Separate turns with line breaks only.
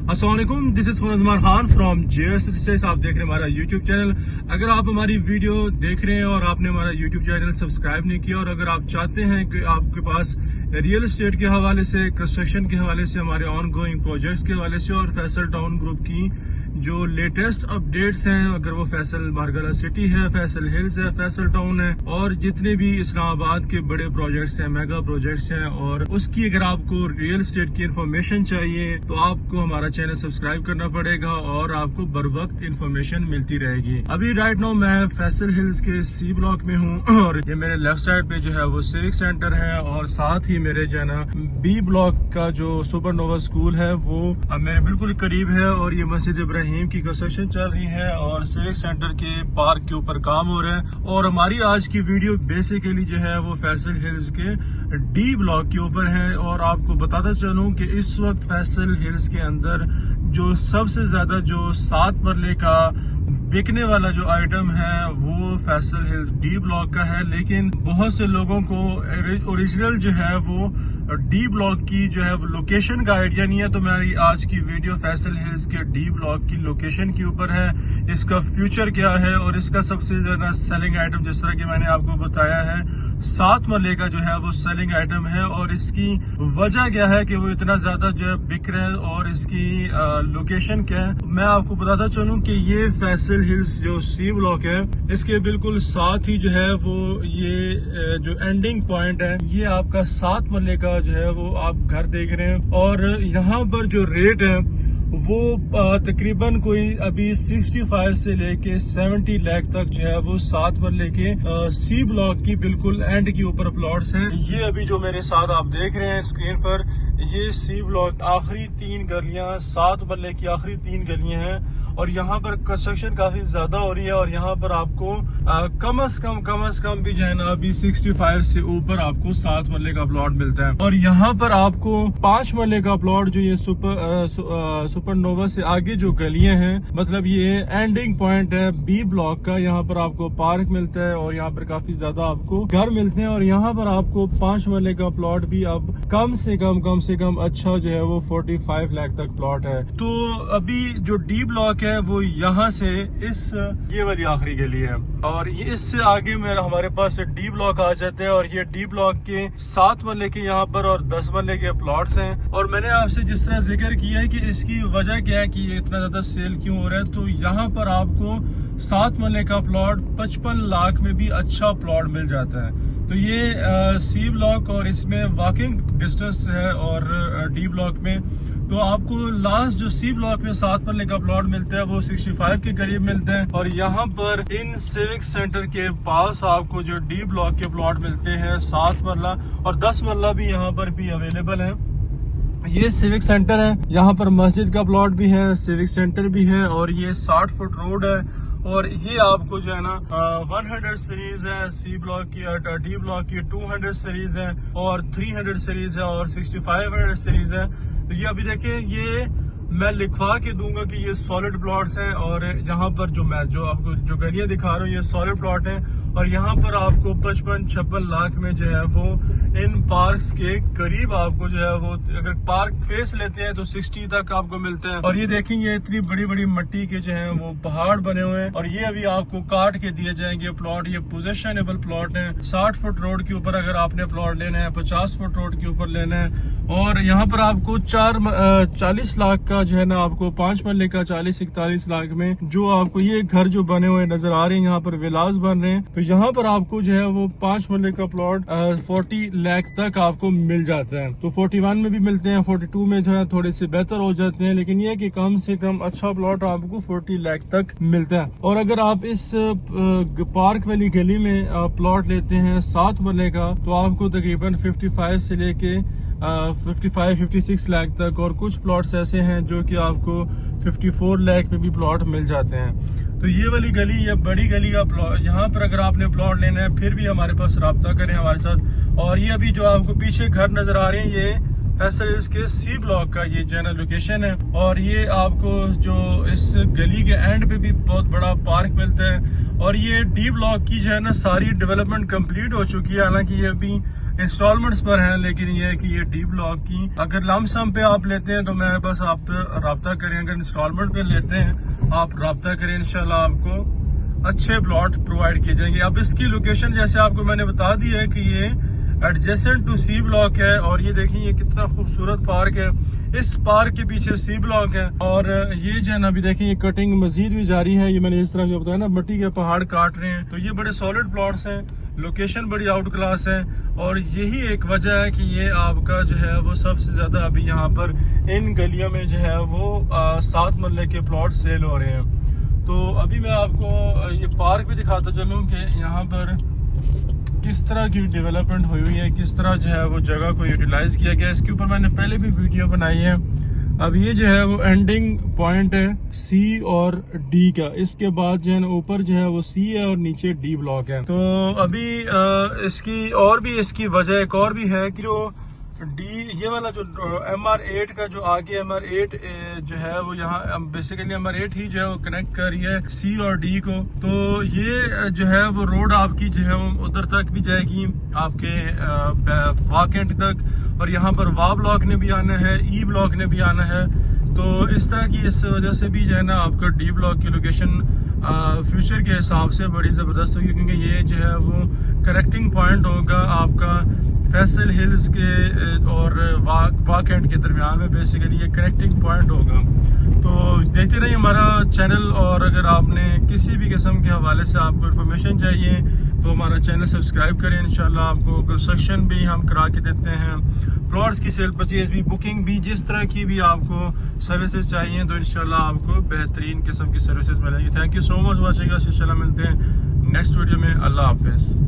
अस्सलाम वालेकुम, this is Usman Khan from JS आप देख रहे हैं हमारा यूट्यूब चैनल। अगर आप हमारी वीडियो देख रहे हैं और आपने हमारा यूट्यूब चैनल सब्सक्राइब नहीं किया और अगर आप चाहते हैं कि आपके पास रियल एस्टेट के हवाले से, कंस्ट्रक्शन के हवाले से, हमारे ऑन गोइंग प्रोजेक्ट्स के हवाले से और फैसल टाउन ग्रुप की जो लेटेस्ट अपडेट्स हैं, अगर वो फैसल मार्गला सिटी है, फैसल हिल्स है, फैसल टाउन है और जितने भी इस्लामाबाद के बड़े प्रोजेक्ट्स हैं, मेगा प्रोजेक्ट्स हैं, और उसकी अगर आपको रियल एस्टेट की इंफॉर्मेशन चाहिए तो आपको हमारा चैनल सब्सक्राइब करना पड़ेगा और आपको बर वक्त इंफॉर्मेशन मिलती रहेगी। अभी राइट नाउ मैं फैसल हिल्स के C ब्लॉक में हूँ और ये मेरे लेफ्ट साइड पे जो है वो सिविक सेंटर है और साथ ही मेरे जो है ना B ब्लॉक का जो सुपरनोवा स्कूल है वो मेरे बिल्कुल करीब है और ये मस्जिद इब्राहिम की कंस्ट्रक्शन चल रही है और सिविक सेंटर के पार्क के ऊपर काम हो रहा है। और हमारी आज की वीडियो बेसिकली जो है वो फैसल हिल्स के D ब्लॉक के ऊपर है और आपको बताता चलूं कि इस वक्त फैसल हिल्स के अंदर जो सबसे ज्यादा जो 7 मरले का बिकने वाला जो आइटम है वो फैसल हिल्स D ब्लॉक का है, लेकिन बहुत से लोगों को ओरिजिनल जो है वो D ब्लॉक की जो है वो लोकेशन का आइडिया नहीं है। तो मेरी आज की वीडियो फैसल हिल्स के D ब्लॉक की लोकेशन के ऊपर है, इसका फ्यूचर क्या है और इसका सबसे ज्यादा सेलिंग आइटम, जिस तरह की मैंने आपको बताया है, 7 मरले का जो है वो सेलिंग आइटम है और इसकी वजह क्या है कि वो इतना ज्यादा जो है बिक रहा है और इसकी लोकेशन क्या है। मैं आपको बताता चलूं कि ये फैसल हिल्स जो C ब्लॉक है इसके बिल्कुल साथ ही जो है वो ये जो एंडिंग पॉइंट है ये आपका 7 मरले का जो है वो आप घर देख रहे हैं और यहाँ पर जो रेट है वो तकरीबन कोई अभी 65 से लेके 70 लाख तक जो है वो 7 मरले के C ब्लॉक की बिल्कुल एंड के ऊपर प्लॉट्स हैं। ये अभी जो मेरे साथ आप देख रहे हैं स्क्रीन पर, ये C ब्लॉक आखिरी 3 गलियां, 7 मरले की आखिरी 3 गलियां हैं और यहाँ पर कंस्ट्रक्शन काफी ज्यादा हो रही है और यहाँ पर आपको कम से कम भी जो है ना अभी 65 से ऊपर आपको 7 मरले का प्लॉट मिलता है। और यहाँ पर आपको 5 मरले का प्लॉट जो ये सुपरनोवा से आगे जो गलियां हैं, मतलब ये एंडिंग पॉइंट है B ब्लॉक का, यहाँ पर आपको पार्क मिलता है और यहाँ पर काफी ज्यादा आपको घर मिलते हैं और यहाँ पर आपको 5 मरले का प्लॉट भी अब कम से कम अच्छा जो है वो 45 लाख तक प्लॉट है। तो अभी जो D ब्लॉक है वो यहाँ से ये वाली आखिरी गली है और ये इससे आगे मेरा हमारे पास D ब्लॉक आ जाते हैं और ये D ब्लॉक के 7 मरले के यहाँ पर और 10 मरले के प्लॉट्स हैं। और मैंने आपसे जिस तरह जिक्र किया है कि इसकी वजह क्या है कि ये इतना ज्यादा सेल क्यों हो रहा है, तो यहाँ पर आपको 7 मरले का प्लॉट 55 लाख में भी अच्छा प्लॉट मिल जाता है। तो ये C ब्लॉक और इसमें वॉकिंग डिस्टेंस है और D ब्लॉक में तो आपको लास्ट जो C ब्लॉक में 7 मरले का प्लॉट मिलता है वो 65 के करीब मिलता है और यहाँ पर इन सिविक सेंटर के पास आपको जो D ब्लॉक के प्लॉट मिलते हैं 7 मरला और 10 मरला भी यहाँ पर भी अवेलेबल है। ये सिविक सेंटर है, यहाँ पर मस्जिद का प्लॉट भी है, सिविक सेंटर भी है और ये 60 फुट रोड है और ये आपको जो है ना 100 सीरीज है C ब्लॉक की, D ब्लॉक की 200 सीरीज है और 300 सीरीज है और 6500 सीरीज है। तो ये अभी देखिए, ये मैं लिखवा के दूंगा कि ये सॉलिड प्लॉट्स हैं और यहाँ पर जो मैं जो आपको जो गलियां दिखा रहा हूँ ये सॉलिड प्लॉट है और यहाँ पर आपको 55-56 लाख में जो है वो इन पार्क्स के करीब आपको जो है वो, अगर पार्क फेस लेते हैं तो 60 तक आपको मिलते हैं। और ये देखेंगे ये इतनी बड़ी बड़ी मिट्टी के जो है वो पहाड़ बने हुए हैं और ये अभी आपको काट के दिए जाएंगे प्लॉट। ये पोजेशनेबल प्लॉट है, 60 फुट रोड के ऊपर अगर आपने प्लॉट लेना है, 50 फुट रोड के ऊपर लेना है और यहाँ पर आपको 40 लाख का जो है ना आपको 5 मरले का 40-41 लाख में जो आपको ये घर जो बने हुए नजर आ रहे हैं, यहाँ पर विलास बन रहे हैं। तो यहाँ पर आपको जो है वो 5 मरले का प्लॉट 40 लाख तक आपको मिल जाता है। तो 41 में भी मिलते हैं, 42 में जो है थोड़े से बेहतर हो जाते हैं, लेकिन ये कि कम से कम अच्छा प्लॉट आपको 40 लाख तक मिलता है। और अगर आप इस पार्क वाली गली में प्लॉट लेते हैं 7 मरले का तो आपको तकरीबन 55 से लेके 55-56 लाख तक और कुछ प्लॉट्स ऐसे हैं जो कि आपको 54 लाख में भी प्लॉट मिल जाते हैं। तो ये वाली गली, ये बड़ी गली का प्लॉट, यहाँ पर अगर आपने प्लॉट लेना है फिर भी हमारे पास रब्ता करें हमारे साथ। और ये अभी जो आपको पीछे घर नजर आ रहे हैं ये फैसल हिल्स के C ब्लॉक का ये जो है ना लोकेशन है और ये आपको जो इस गली के एंड पे भी बहुत बड़ा पार्क मिलता है और ये D ब्लॉक की जो है ना सारी डेवलपमेंट कंप्लीट हो चुकी है, हालांकि ये अभी इंस्टॉलमेंट्स पर हैं, लेकिन ये है कि ये डी ब्लॉक की अगर लमसम पे आप लेते हैं तो मैं बस आप रब्ता करें, अगर इंस्टॉलमेंट पे लेते हैं आप रब्ता करें, इंशाल्लाह आपको अच्छे प्लॉट प्रोवाइड किए जाएंगे। अब इसकी लोकेशन जैसे आपको मैंने बता दी है कि ये एडजेसेंट टू सी ब्लॉक है, और ये देखिए ये कितना खूबसूरत पार्क है। इस पार्क के पीछे सी ब्लॉक है, और ये जो है ना अभी देखिए ये कटिंग मजीद भी जारी है। ये मैंने इस तरह जो बताया ना, मिट्टी के पहाड़ काट रहे हैं, तो ये बड़े सॉलिड प्लॉट्स हैं, लोकेशन बड़ी आउट क्लास है, और यही एक वजह है कि ये आपका जो है वो सबसे ज्यादा अभी यहाँ पर इन गलियों में जो है वो 7 मरले के प्लॉट सेल हो रहे हैं। तो अभी मैं आपको ये पार्क भी दिखाता चलूँ कि यहाँ पर किस तरह की डेवलपमेंट हुई हुई है, किस तरह जो है वो जगह को यूटिलाइज किया गया। इसके ऊपर मैंने पहले भी वीडियो बनाई है। अब ये जो है वो एंडिंग पॉइंट है सी और डी का, इसके बाद जो है ना ऊपर जो है वो सी है और नीचे डी ब्लॉक है। तो अभी इसकी और भी इसकी वजह एक और भी है कि जो डी ये वाला जो MR8 का जो आगे MR8 जो है वो यहाँ बेसिकली MR8 ही जो है वो कनेक्ट कर रही है सी और डी को। तो ये जो है वो रोड आपकी जो है वो उधर तक भी जाएगी आपके वाकेंट तक, और यहाँ पर वा ब्लॉक ने भी आना है, ई ब्लॉक ने भी आना है। तो इस तरह की इस वजह से भी जो है ना आपका डी ब्लॉक की लोकेशन फ्यूचर के हिसाब से बड़ी ज़बरदस्त होगी, क्योंकि ये जो है वो कनेक्टिंग पॉइंट होगा आपका फैसल हिल्स के और वाकेंट के दरमियान में। बेसिकली ये कनेक्टिंग पॉइंट होगा। तो देखते रहिए हमारा चैनल, और अगर आपने किसी भी किस्म के हवाले से आपको इन्फॉर्मेशन चाहिए तो हमारा चैनल सब्सक्राइब करें। इंशाल्लाह आपको कंस्ट्रक्शन भी हम करा के देते हैं, प्लॉट्स की सेल परचेज भी, बुकिंग भी, जिस तरह की भी आपको सर्विसेज चाहिए तो इंशाल्लाह आपको बेहतरीन किस्म की सर्विसेज मिलेगी। Thank you so much watching us. इंशाल्लाह मिलते हैं नेक्स्ट वीडियो में। अल्लाह हाफिज़।